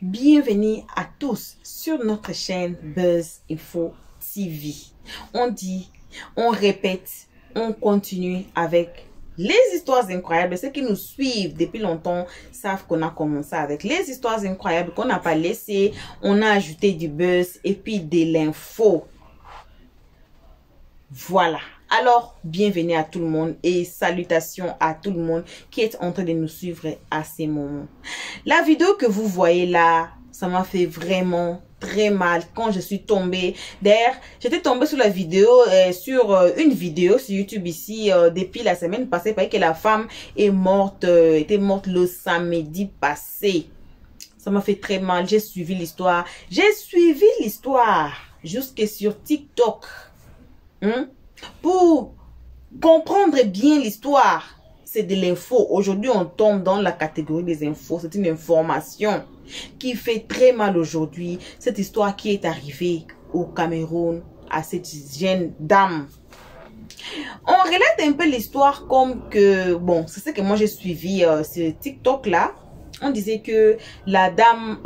Bienvenue à tous sur notre chaîne Buzz Info TV. On dit, on répète, on continue avec les histoires incroyables. Ceux qui nous suivent depuis longtemps savent qu'on a commencé avec les histoires incroyables qu'on n'a pas laissées. On a ajouté du buzz et puis de l'info. Voilà. Alors, bienvenue à tout le monde et salutations à tout le monde qui est en train de nous suivre à ces moments. La vidéo que vous voyez là, ça m'a fait vraiment très mal quand je suis tombée. D'ailleurs, j'étais tombée sur la vidéo, sur une vidéo sur YouTube ici depuis la semaine passée, parce que la femme est morte, était morte le samedi passé. Ça m'a fait très mal. J'ai suivi l'histoire. J'ai suivi l'histoire jusque sur TikTok. Pour comprendre bien l'histoire, c'est de l'info. Aujourd'hui, on tombe dans la catégorie des infos. C'est une information qui fait très mal aujourd'hui. Cette histoire qui est arrivée au Cameroun à cette jeune dame. On relate un peu l'histoire comme que, bon, c'est ce que moi j'ai suivi ce TikTok là. On disait que la dame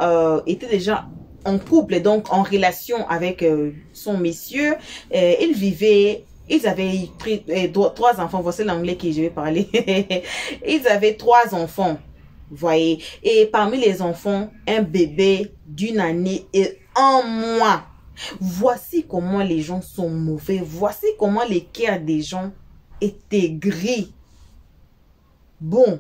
était déjà en couple, donc en relation avec son monsieur. Ils avaient pris 3 enfants. Voici l'anglais que je vais parler. Ils avaient 3 enfants, voyez. Et parmi les enfants, un bébé d'1 année et 1 mois. Voici comment les gens sont mauvais. Voici comment les cœurs des gens étaient gris. Bon.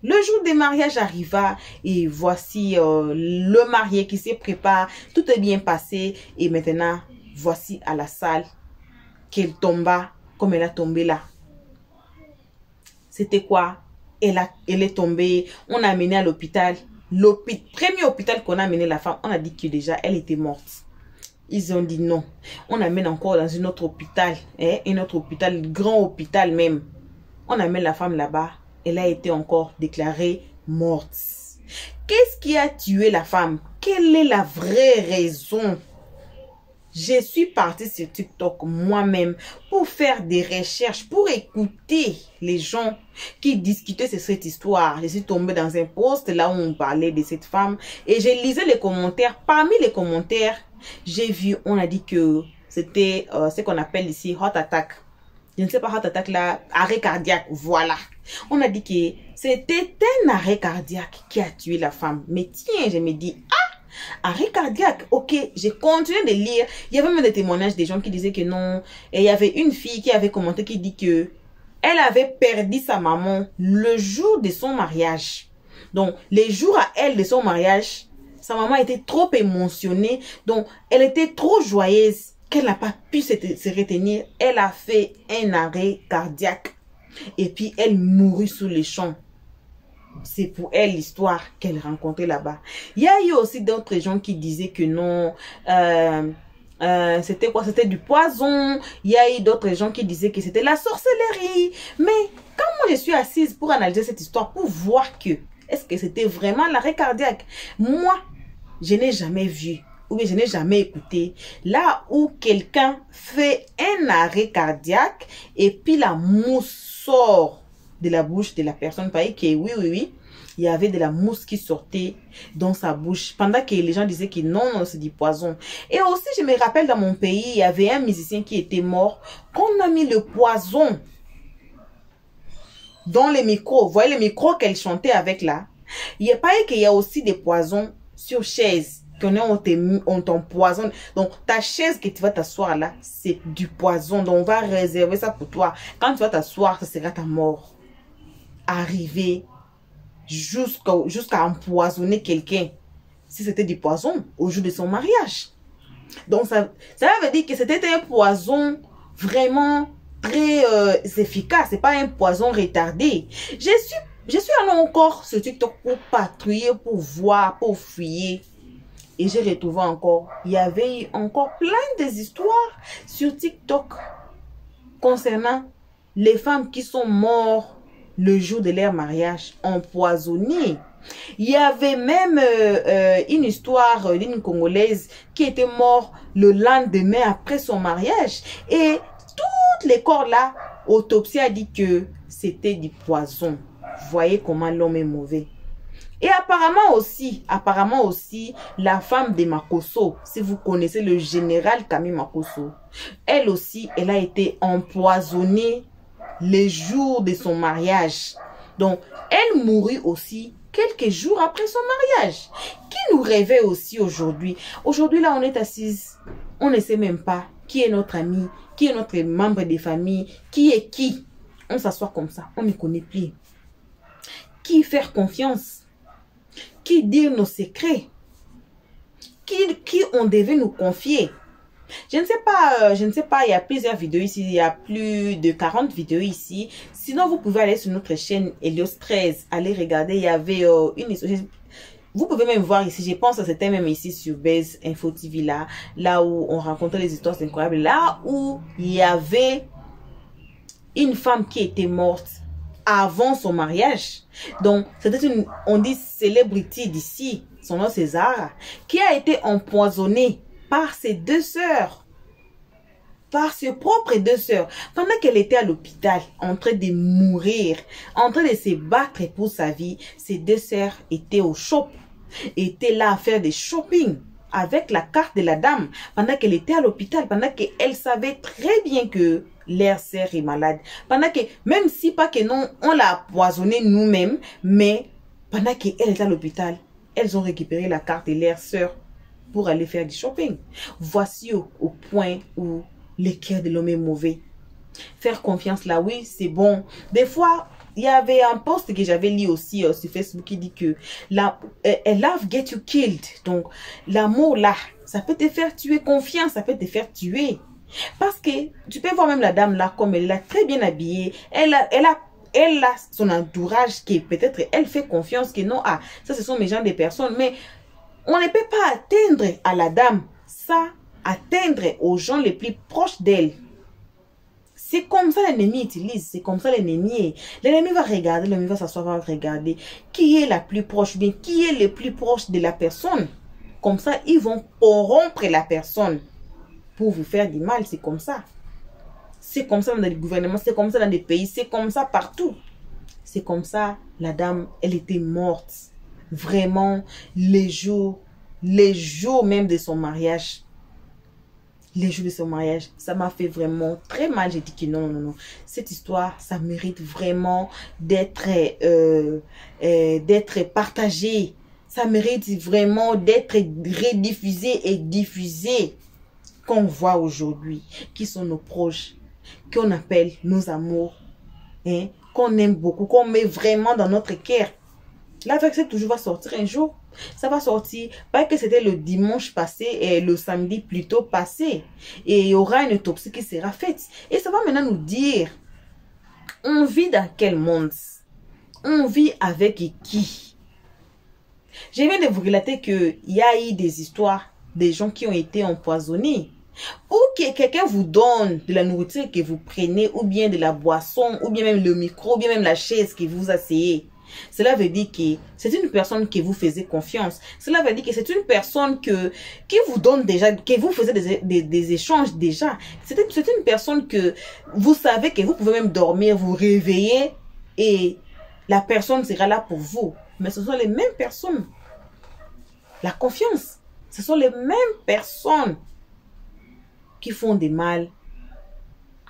Le jour des mariages arriva et voici le marié qui se prépare. Tout est bien passé et maintenant, voici à la salle qu'elle tomba comme elle a tombé là. C'était quoi? Elle est tombée. On a amené à l'hôpital. Premier hôpital qu'on a amené la femme, on a dit que déjà elle était morte. Ils ont dit non. On amène encore dans un autre hôpital. Un autre hôpital, grand hôpital même. On amène la femme là-bas. Elle a été encore déclarée morte. Qu'est-ce qui a tué la femme? Quelle est la vraie raison? Je suis partie sur TikTok moi-même pour faire des recherches, pour écouter les gens qui discutaient sur cette histoire. Je suis tombée dans un post là où on parlait de cette femme et je lisais les commentaires. Parmi les commentaires, j'ai vu, on a dit que c'était ce qu'on appelle ici heart attack. Je ne sais pas, heart attack là, arrêt cardiaque, voilà. On a dit que c'était un arrêt cardiaque qui a tué la femme. Mais tiens, je me dis, arrêt cardiaque, ok, j'ai continué de lire. Il y avait même des témoignages des gens qui disaient que non. Et il y avait une fille qui avait commenté qui dit que elle avait perdu sa maman le jour de son mariage. Donc, les jours à elle de son mariage, sa maman était trop émotionnée. Donc, elle était trop joyeuse qu'elle n'a pas pu se retenir. Elle a fait un arrêt cardiaque. Et puis, elle mourut sous les champs. C'est pour elle l'histoire qu'elle rencontrait là-bas. Il y a eu aussi d'autres gens qui disaient que non, c'était quoi? C'était du poison. Il y a eu d'autres gens qui disaient que c'était la sorcellerie. Mais quand moi je suis assise pour analyser cette histoire, pour voir que, est-ce que c'était vraiment l'arrêt cardiaque? Moi, je n'ai jamais vu, ou bien je n'ai jamais écouté, là où quelqu'un fait un arrêt cardiaque et puis la mousse sort de la bouche de la personne. Pareil que oui, il y avait de la mousse qui sortait dans sa bouche pendant que les gens disaient que non, c'est du poison. Et aussi, je me rappelle dans mon pays, il y avait un musicien qui était mort, qu'on a mis le poison dans les micros. Vous voyez les micros qu'elle chantait avec là? Il y a pareil qu'il y a aussi des poisons sur chaise. On t'empoisonne. Donc, ta chaise que tu vas t'asseoir là, c'est du poison. Donc, on va réserver ça pour toi. Quand tu vas t'asseoir, ça sera ta mort. Arriver jusqu'à empoisonner quelqu'un. Si c'était du poison au jour de son mariage. Donc, ça veut dire que c'était un poison vraiment très efficace. C'est pas un poison retardé. Je suis allée encore sur TikTok pour patrouiller, pour voir, pour fouiller. Et j'ai retrouvé encore, il y avait eu encore plein des histoires sur TikTok concernant les femmes qui sont mortes le jour de leur mariage, empoisonnées. Il y avait même une histoire d'une Congolaise qui était morte le lendemain après son mariage. Et tous les corps là, autopsie a dit que c'était du poison. Voyez comment l'homme est mauvais. Et apparemment aussi, la femme de Makosso, si vous connaissez le général Camille Makosso, elle aussi, elle a été empoisonnée les jours de son mariage. Donc, elle mourut aussi quelques jours après son mariage. Qui nous réveille aussi aujourd'hui? Aujourd'hui, là, on est assise, on ne sait même pas qui est notre ami, qui est notre membre de famille, qui est qui. On s'assoit comme ça, on ne connaît plus. Qui faire confiance? Qui dire nos secrets? Qui on devait nous confier? Je ne sais pas, il y a plusieurs vidéos ici, il y a plus de 40 vidéos ici. Sinon, vous pouvez aller sur notre chaîne Helios 13, aller regarder, il y avait une histoire. Vous pouvez même voir ici, je pense que c'était même ici sur Base Info TV là où on racontait les histoires incroyables, là où il y avait une femme qui était morte avant son mariage. Donc, c'était on dit célébrité d'ici, son nom César, qui a été empoisonnée par ses deux sœurs, par ses propres deux sœurs, pendant qu'elle était à l'hôpital, en train de mourir, en train de se battre pour sa vie. Ses deux sœurs étaient au shop, étaient là à faire des shopping avec la carte de la dame, pendant qu'elle était à l'hôpital, pendant qu'elle savait très bien que leur sœur est malade, pendant que, même si pas que non, on l'a empoisonnée nous-mêmes, mais pendant qu'elle est à l'hôpital, elles ont récupéré la carte de leur sœur pour aller faire du shopping. Voici au point où le cœur de l'homme est mauvais. Faire confiance là, oui, c'est bon. Des fois, il y avait un post que j'avais lu aussi sur Facebook qui dit que love get you killed. Donc, l'amour là, ça peut te faire tuer. Confiance, ça peut te faire tuer. Parce que tu peux voir même la dame là, comme elle est très bien habillée. Elle a son entourage qui peut-être, elle fait confiance que non, ah, ça ce sont mes gens des personnes. Mais on ne peut pas atteindre à la dame ça, atteindre aux gens les plus proches d'elle. C'est comme ça l'ennemi utilise, c'est comme ça l'ennemi est. L'ennemi va regarder, l'ennemi va s'asseoir, va regarder qui est la plus proche, bien qui est le plus proche de la personne. Comme ça, ils vont corrompre la personne pour vous faire du mal, c'est comme ça. C'est comme ça dans les gouvernements, c'est comme ça dans des pays, c'est comme ça partout. C'est comme ça, la dame, elle était morte. Vraiment, les jours même de son mariage. Les jours de son mariage, ça m'a fait vraiment très mal. J'ai dit que non, non, non. Cette histoire, ça mérite vraiment d'être partagée. Ça mérite vraiment d'être rediffusé et diffusé. Qu'on voit aujourd'hui, qui sont nos proches, qu'on appelle nos amours, hein, qu'on aime beaucoup, qu'on met vraiment dans notre cœur. La vérité toujours va sortir un jour. Ça va sortir. Pas que c'était le dimanche passé et le samedi plutôt passé. Et il y aura une autopsie qui sera faite. Et ça va maintenant nous dire, on vit dans quel monde? On vit avec qui? Je viens de vous relater qu'il y a eu des histoires des gens qui ont été empoisonnés. Ou que quelqu'un vous donne de la nourriture que vous prenez, ou bien de la boisson, ou bien même le micro, ou bien même la chaise que vous asseyez. Cela veut dire que c'est une personne que vous faisiez confiance. Cela veut dire que c'est une personne qui vous donne déjà, que vous faisiez des échanges déjà. C'est une personne que vous savez que vous pouvez même dormir, vous réveiller et la personne sera là pour vous. Mais ce sont les mêmes personnes. La confiance, ce sont les mêmes personnes qui font des mal,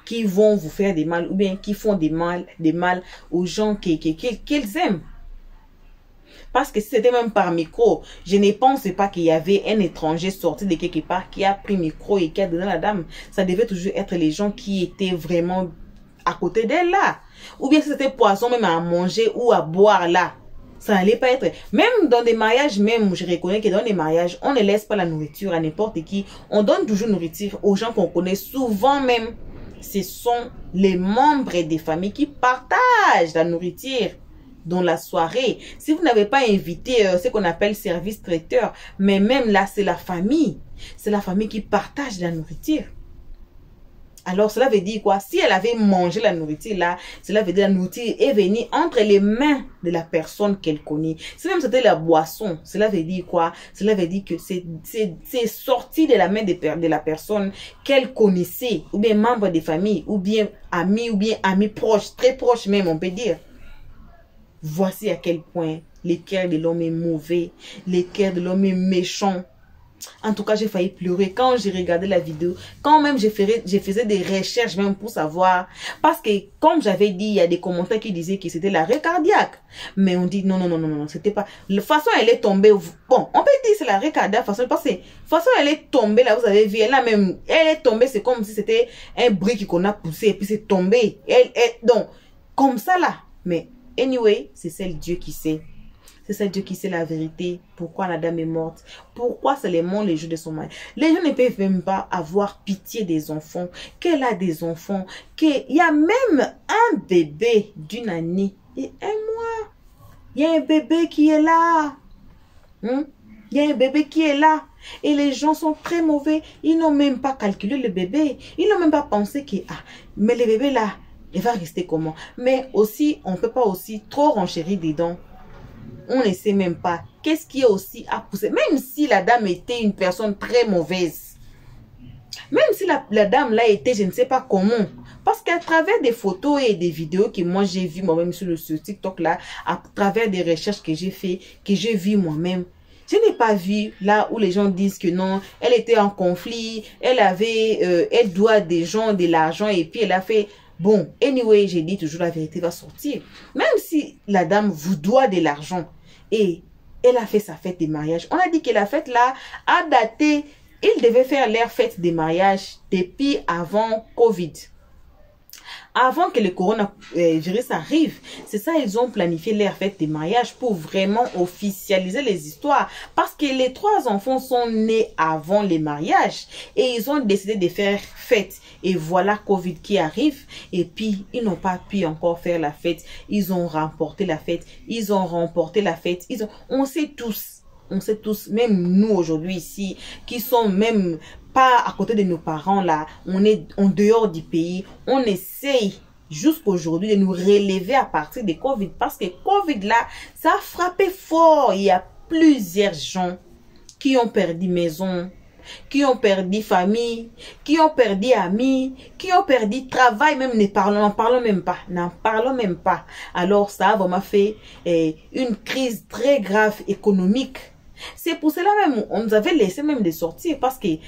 qui vont vous faire des mal, ou bien qui font des mal aux gens qu'ils aiment. Parce que si c'était même par micro, je ne pense pas qu'il y avait un étranger sorti de quelque part qui a pris micro et qui a donné à la dame. Ça devait toujours être les gens qui étaient vraiment à côté d'elle là. Ou bien si c'était poisson même à manger ou à boire là. Ça n'allait pas être. Même dans des mariages, même je reconnais que dans les mariages, on ne laisse pas la nourriture à n'importe qui. On donne toujours nourriture aux gens qu'on connaît. Souvent même, ce sont les membres des familles qui partagent la nourriture dans la soirée. Si vous n'avez pas invité ce qu'on appelle service traiteur, mais même là, c'est la famille. C'est la famille qui partage la nourriture. Alors, cela veut dire quoi? Si elle avait mangé la nourriture là, cela veut dire la nourriture est venue entre les mains de la personne qu'elle connaît. Si même c'était la boisson, cela veut dire quoi? Cela veut dire que c'est sorti de la main de la personne qu'elle connaissait, ou bien membre de famille, ou bien amis proches, très proches même, on peut dire. Voici à quel point Le cœur de l'homme est mauvais. Le cœur de l'homme est méchant. En tout cas, j'ai failli pleurer quand j'ai regardé la vidéo. Quand même, je faisais des recherches même pour savoir. Parce que, comme j'avais dit, il y a des commentaires qui disaient que c'était l'arrêt cardiaque. Mais on dit non, non, non, non, non, c'était pas. De toute façon, elle est tombée. Bon, on peut dire que c'est l'arrêt cardiaque. Parce que, de toute façon, elle est tombée là, vous avez vu. Elle est tombée, c'est comme si c'était un brique qu'on a poussé et puis c'est tombé. Donc, comme ça là. Mais, anyway, c'est celle Dieu qui sait. C'est ça Dieu qui sait la vérité. Pourquoi la dame est morte? Pourquoi seulement les jours de son mari? Les gens ne peuvent même pas avoir pitié des enfants. Qu'elle a des enfants. Qu'il y a même un bébé d'une année et un mois. Il y a un bébé qui est là. Il y a un bébé qui est là. Et les gens sont très mauvais. Ils n'ont même pas calculé le bébé. Ils n'ont même pas pensé que, mais le bébé là, il va rester comment? Mais aussi, on ne peut pas aussi trop renchérir dedans. On ne sait même pas qu'est-ce qui est aussi à pousser. Même si la dame était une personne très mauvaise. Même si la dame là était, je ne sais pas comment. Parce qu'à travers des photos et des vidéos que moi j'ai vues moi-même sur TikTok là, à travers des recherches que j'ai fait, que j'ai vues moi-même, je n'ai pas vu là où les gens disent que non, elle était en conflit, elle doit des gens de l'argent et puis elle a fait... Bon, anyway, j'ai dit toujours la vérité va sortir. Même si la dame vous doit de l'argent et elle a fait sa fête de mariage. On a dit que la fête là a daté. Ils devaient faire leur fête de mariage depuis avant Covid. Avant que le coronavirus arrive, c'est ça, ils ont planifié leur fête de mariage pour vraiment officialiser les histoires. Parce que les 3 enfants sont nés avant les mariages et ils ont décidé de faire fête. Et voilà Covid qui arrive et puis ils n'ont pas pu encore faire la fête. Ils ont remporté la fête. Ils ont remporté la fête. On sait tous, même nous aujourd'hui ici, qui sont même pas à côté de nos parents là, on est en dehors du pays, on essaye jusqu'aujourd'hui de nous relever à partir de Covid. Parce que Covid là, ça a frappé fort. Il y a plusieurs gens qui ont perdu maison, qui ont perdu famille, qui ont perdu amis, qui ont perdu travail, même n'en parlons même pas. Alors ça a vraiment fait une crise très grave économique. C'est pour cela même, on nous avait laissé même de sortir parce que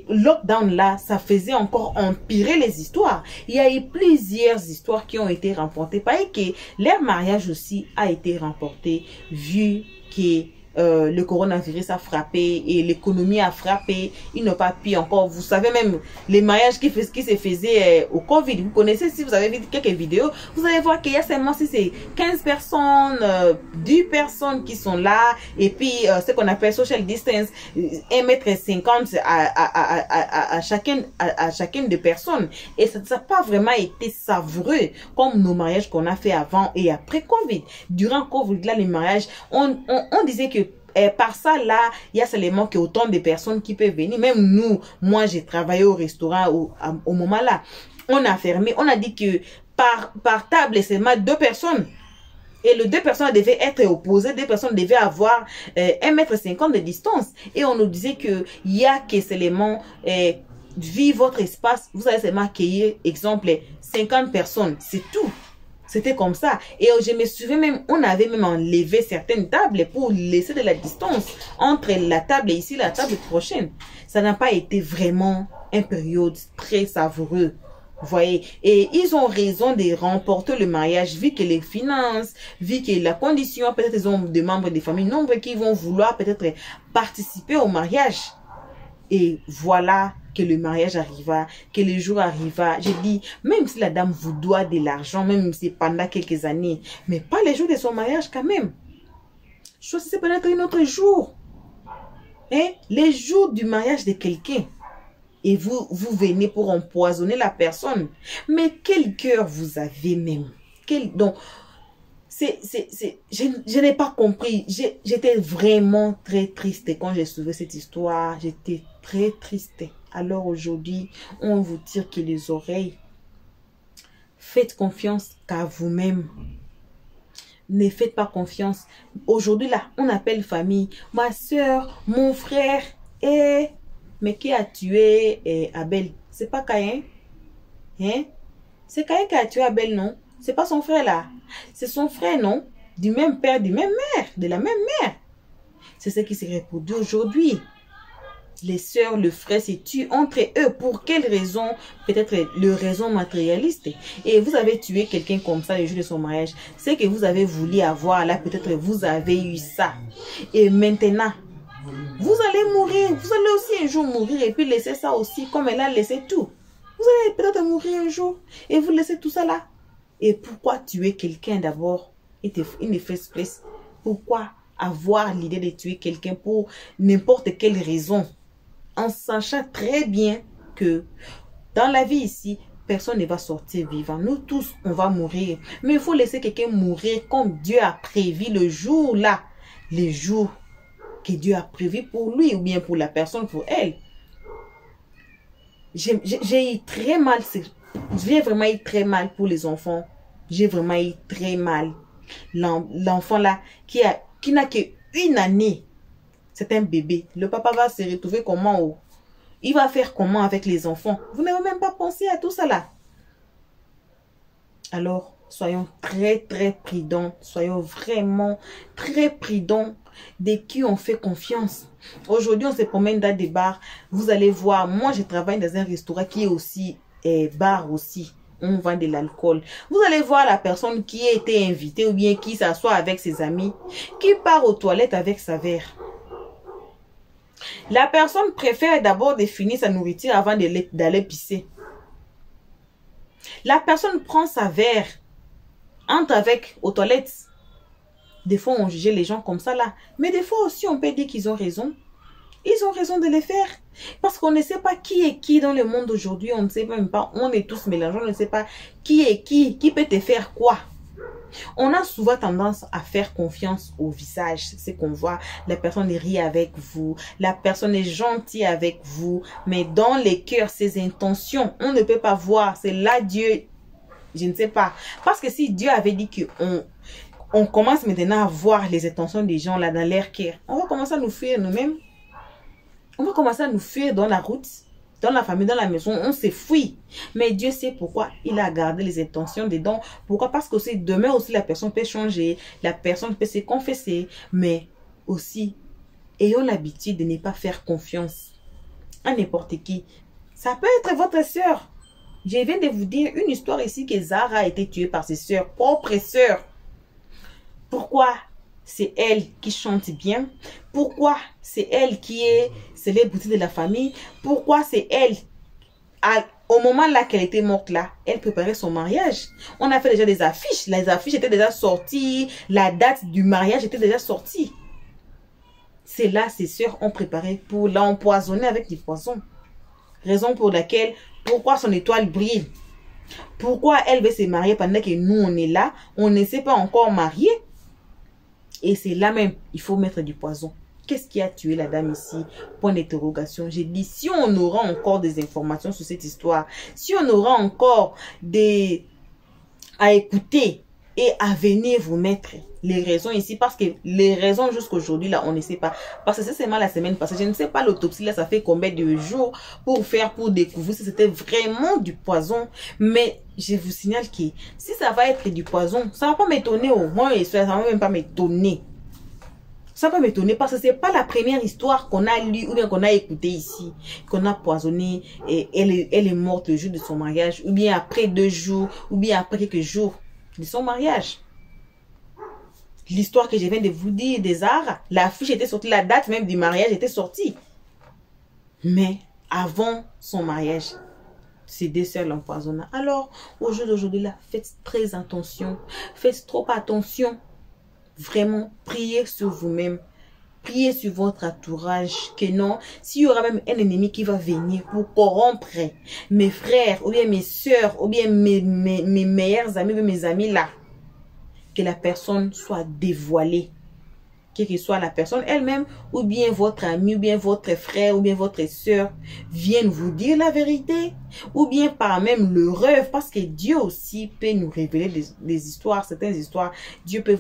lockdown là, ça faisait encore empirer les histoires. Il y a eu plusieurs histoires qui ont été remportées. Pareil que leur mariage aussi a été remporté vu que le coronavirus a frappé et l'économie a frappé. Ils n'ont pas pu encore. Vous savez même les mariages qui se faisaient au Covid. Vous connaissez, si vous avez vu quelques vidéos, vous allez voir qu'il y a seulement si c'est 15 personnes, 10 personnes qui sont là. Et puis ce qu'on appelle social distance, 1,50 m à chacune de personnes. Et ça n'a pas vraiment été savoureux comme nos mariages qu'on a fait avant et après Covid. Durant Covid, là, les mariages, on disait que par ça, là, il y a seulement que autant de personnes qui peuvent venir. Même nous, moi, j'ai travaillé au restaurant au moment là. On a fermé. On a dit que par table, c'est seulement 2 personnes. Et les 2 personnes devaient être opposées. 2 personnes devaient avoir 1,50 m de distance. Et on nous disait que il y a que seulement vu votre espace, vous allez seulement accueillir, exemple, 50 personnes. C'est tout. C'était comme ça. Et je me souviens même, on avait même enlevé certaines tables pour laisser de la distance entre la table et ici, la table prochaine. Ça n'a pas été vraiment une période très savoureuse. Vous voyez, et ils ont raison de remporter le mariage, vu que les finances, vu que la condition, peut-être ils ont des membres des familles nombreux qui vont vouloir peut-être participer au mariage. Et voilà que le mariage arriva, que le jour arriva. J'ai dit, même si la dame vous doit de l'argent, même si c'est pendant quelques années, mais pas les jours de son mariage quand même. Choisissez peut-être un autre jour. Hein? Les jours du mariage de quelqu'un. Et vous venez pour empoisonner la personne. Mais quel cœur vous avez même? Donc, je n'ai pas compris. J'étais vraiment très triste quand j'ai sauvé cette histoire. J'étais très triste. Alors aujourd'hui, on vous tire que les oreilles. Faites confiance qu'à vous-même. Ne faites pas confiance. Aujourd'hui là, on appelle famille. Ma soeur, mon frère. Mais qui a tué Abel? C'est pas Caïn? Hein? C'est Caïn qui a tué Abel, non? C'est pas son frère là. C'est son frère, non? du même père, du même mère, de la même mère. C'est ce qui se reproduit aujourd'hui. Les sœurs, le frère se tuent entre eux. Pour quelle raison? Peut-être le raison matérialiste. Et vous avez tué quelqu'un comme ça le jour de son mariage. C'est que vous avez voulu avoir là, peut-être vous avez eu ça. Et maintenant, vous allez mourir. Vous allez aussi un jour mourir et puis laisser ça aussi comme elle a laissé tout. Vous allez peut-être mourir un jour et vous laissez tout ça là. Et pourquoi tuer quelqu'un d'abord? In the first place. Pourquoi avoir l'idée de tuer quelqu'un pour n'importe quelle raison? En sachant très bien que dans la vie ici, personne ne va sortir vivant. Nous tous, on va mourir. Mais il faut laisser quelqu'un mourir comme Dieu a prévu le jour là. Les jours que Dieu a prévu pour lui ou bien pour la personne, pour elle. J'ai eu très mal. J'ai vraiment eu très mal pour les enfants. J'ai vraiment eu très mal. L'enfant là qui n'a qu'une année. C'est un bébé. Le papa va se retrouver comment? Oh? Il va faire comment avec les enfants? Vous n'avez même pas pensé à tout ça là. Alors, soyons très très prudents. Soyons vraiment très prudents de qui on fait confiance. Aujourd'hui, on se promène dans des bars. Vous allez voir, moi je travaille dans un restaurant qui est aussi bar aussi. On vend de l'alcool. Vous allez voir la personne qui a été invitée ou bien qui s'assoit avec ses amis, qui part aux toilettes avec sa verre. La personne préfère d'abord de finir sa nourriture avant d'aller pisser. La personne prend sa verre, entre avec aux toilettes. Des fois, on juge les gens comme ça là. Mais des fois aussi, on peut dire qu'ils ont raison. Ils ont raison de le faire. Parce qu'on ne sait pas qui est qui dans le monde aujourd'hui. On ne sait même pas. On est tous mélangés. On ne sait pas qui est qui peut te faire quoi. On a souvent tendance à faire confiance au visage. C'est qu'on voit, la personne rit avec vous, la personne est gentille avec vous, mais dans les cœurs, ses intentions, on ne peut pas voir. C'est là Dieu, je ne sais pas. Parce que si Dieu avait dit qu'on commence maintenant à voir les intentions des gens là dans leur cœur, on va commencer à nous fuir nous-mêmes. On va commencer à nous fuir dans la route. Dans la famille, dans la maison, on se fuit. Mais Dieu sait pourquoi il a gardé les intentions dedans. Pourquoi? Parce que aussi, demain aussi, la personne peut changer. La personne peut se confesser. Mais aussi, ayons l'habitude de ne pas faire confiance à n'importe qui. Ça peut être votre soeur. Je viens de vous dire une histoire ici que Zara a été tuée par ses soeurs, propres soeurs. Pourquoi? C'est elle qui chante bien. Pourquoi? C'est elle qui est célébrité de la famille. Pourquoi? C'est elle, au moment là qu'elle était morte là, elle préparait son mariage. On a fait déjà des affiches. Les affiches étaient déjà sorties. La date du mariage était déjà sortie. C'est là ses sœurs ont préparé pour l'empoisonner avec du poison. Raison pour laquelle, pourquoi son étoile brille? Pourquoi elle veut se marier pendant que nous on est là? On ne s'est pas encore marié. Et c'est là même, il faut mettre du poison. Qu'est-ce qui a tué la dame ici? Point d'interrogation. J'ai dit, si on aura encore des informations sur cette histoire, si on aura encore à écouter et à venir vous mettre les raisons ici, parce que les raisons jusqu'aujourd'hui, là, on ne sait pas. Parce que c'est seulement la semaine passée. Je ne sais pas l'autopsie, là, ça fait combien de jours pour découvrir si c'était vraiment du poison. Mais je vous signale que si ça va être du poison, ça ne va pas m'étonner. Moi, ça ne va même pas m'étonner. Ça va m'étonner parce que ce n'est pas la première histoire qu'on a lue ou bien qu'on a écoutée ici, qu'on a poisonné et elle est morte le jour de son mariage, ou bien après 2 jours, ou bien après quelques jours de son mariage. L'histoire que je viens de vous dire des Zara, l'affiche était sortie, la date même du mariage était sortie. Mais avant son mariage, ces 2 sœurs l'empoisonnent. Alors, au jour d'aujourd'hui, là, faites très attention. Faites trop attention. Vraiment, priez sur vous-même. Priez sur votre entourage. Que non, s'il y aura même un ennemi qui va venir pour corrompre mes frères, ou bien mes sœurs, ou bien mes meilleurs amis, ou mes amis là, que la personne soit dévoilée. Quelle que soit la personne elle-même, ou bien votre ami, ou bien votre frère, ou bien votre soeur, viennent vous dire la vérité, ou bien par même le rêve, parce que Dieu aussi peut nous révéler des histoires, certaines histoires, Dieu peut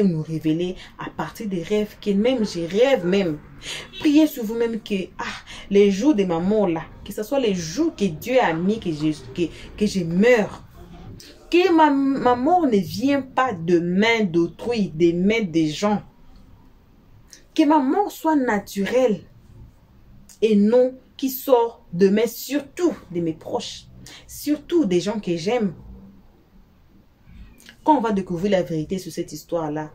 nous révéler à partir des rêves, que même je rêve même. Priez sur vous-même que les jours de ma mort là, que ce soit les jours que Dieu a mis, que je meurs. Que ma mort ne vient pas de mains d'autrui, des mains des gens. Que ma mort soit naturelle et non qui sort de mains surtout de mes proches, surtout des gens que j'aime. Quand on va découvrir la vérité sur cette histoire-là,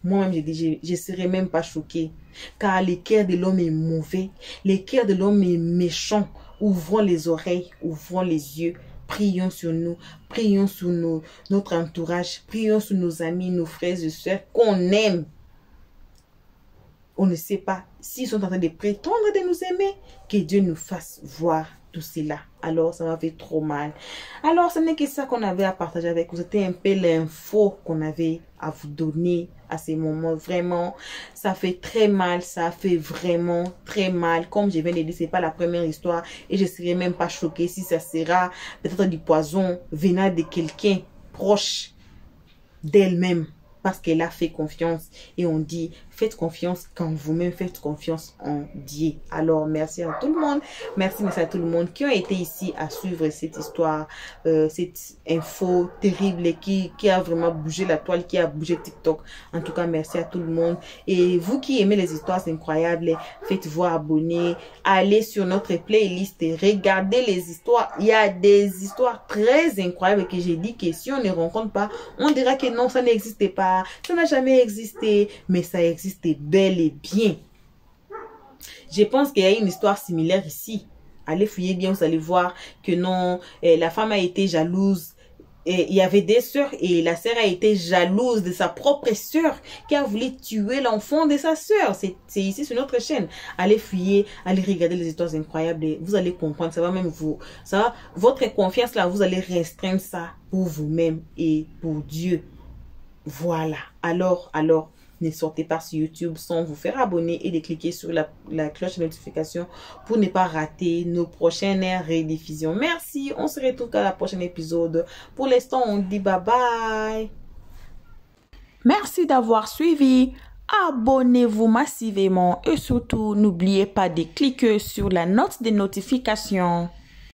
moi-même, j'ai dit, je ne serai même pas choquée. Car le cœur de l'homme est mauvais. Le cœur de l'homme est méchant. Ouvrons les oreilles, ouvrons les yeux. Prions sur nous. Prions sur notre entourage. Prions sur nos amis, nos frères et sœurs qu'on aime. On ne sait pas s'ils sont en train de prétendre de nous aimer. Que Dieu nous fasse voir tout cela. Alors, ça m'a fait trop mal. Alors, ce n'est que ça qu'on avait à partager avec vous. C'était un peu l'info qu'on avait à vous donner à ces moments. Vraiment, ça fait très mal. Ça fait vraiment très mal. Comme je viens de dire, ce n'est pas la première histoire. Et je ne serais même pas choquée si ça sera peut-être du poison venant de quelqu'un proche d'elle-même. Parce qu'elle a fait confiance. Et on dit, faites confiance quand vous-même faites confiance en Dieu. Alors, merci à tout le monde. Merci à tout le monde qui ont été ici à suivre cette histoire, cette info terrible qui a vraiment bougé la toile, qui a bougé TikTok. En tout cas, merci à tout le monde. Et vous qui aimez les histoires incroyables, faites-vous abonner. Allez sur notre playlist et regardez les histoires. Il y a des histoires très incroyables que j'ai dit que si on ne rencontre pas, on dira que non, ça n'existait pas. Ça n'a jamais existé, mais ça existait bel et bien. Je pense qu'il y a une histoire similaire ici. Allez fouiller bien, vous allez voir que non, la femme a été jalouse. Et il y avait des sœurs et la sœur a été jalouse de sa propre sœur qui a voulu tuer l'enfant de sa sœur. C'est ici sur notre chaîne. Allez fouiller, allez regarder les histoires incroyables et vous allez comprendre. Ça va même votre confiance là, vous allez restreindre ça pour vous-même et pour Dieu. Voilà, alors, ne sortez pas sur YouTube sans vous faire abonner et de cliquer sur la cloche de notification pour ne pas rater nos prochaines rediffusions. Merci, on se retrouve à la prochaine épisode. Pour l'instant, on dit bye bye. Merci d'avoir suivi. Abonnez-vous massivement et surtout, n'oubliez pas de cliquer sur la note de notification.